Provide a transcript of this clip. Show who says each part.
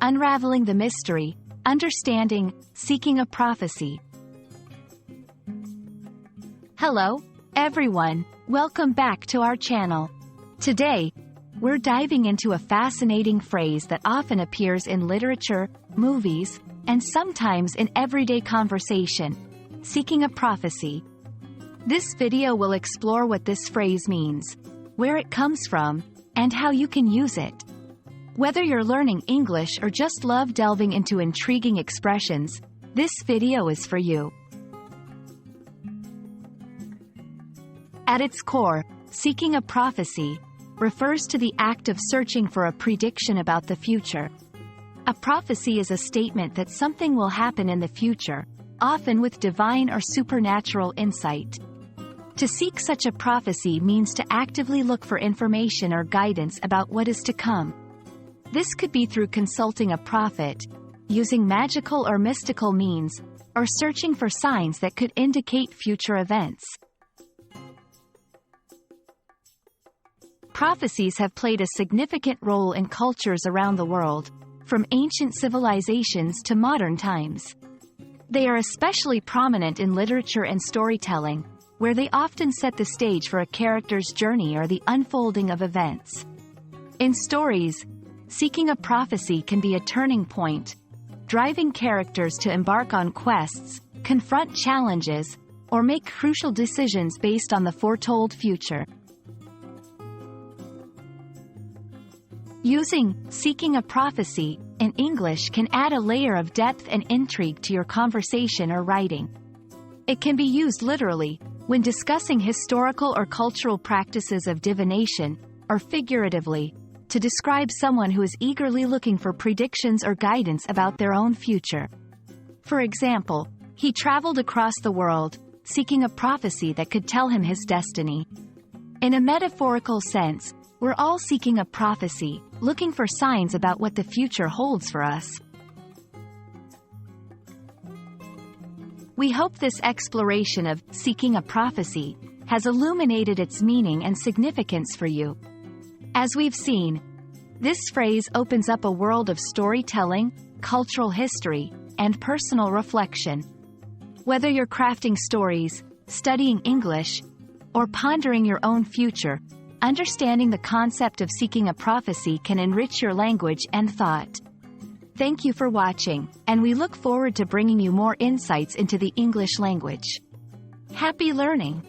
Speaker 1: Unraveling the mystery, understanding, seeking a prophecy. Hello, everyone. Welcome back to our channel. Today, we're diving into a fascinating phrase that often appears in literature, movies, and sometimes in everyday conversation: seeking a prophecy. This video will explore what this phrase means, where it comes from, and how you can use it. Whether you're learning English or just love delving into intriguing expressions, this video is for you. At its core, seeking a prophecy refers to the act of searching for a prediction about the future. A prophecy is a statement that something will happen in the future, often with divine or supernatural insight. To seek such a prophecy means to actively look for information or guidance about what is to come. This could be through consulting a prophet, using magical or mystical means, or searching for signs that could indicate future events. Prophecies have played a significant role in cultures around the world, from ancient civilizations to modern times. They are especially prominent in literature and storytelling, where they often set the stage for a character's journey or the unfolding of events. In stories, seeking a prophecy can be a turning point, driving characters to embark on quests, confront challenges, or make crucial decisions based on the foretold future. Using "seeking a prophecy" in English can add a layer of depth and intrigue to your conversation or writing. It can be used literally, when discussing historical or cultural practices of divination, or figuratively, to describe someone who is eagerly looking for predictions or guidance about their own future. For example, he traveled across the world, seeking a prophecy that could tell him his destiny. In a metaphorical sense, we're all seeking a prophecy, looking for signs about what the future holds for us. We hope this exploration of seeking a prophecy has illuminated its meaning and significance for you. As we've seen, this phrase opens up a world of storytelling, cultural history, and personal reflection. Whether you're crafting stories, studying English, or pondering your own future, understanding the concept of seeking a prophecy can enrich your language and thought. Thank you for watching, and we look forward to bringing you more insights into the English language. Happy learning!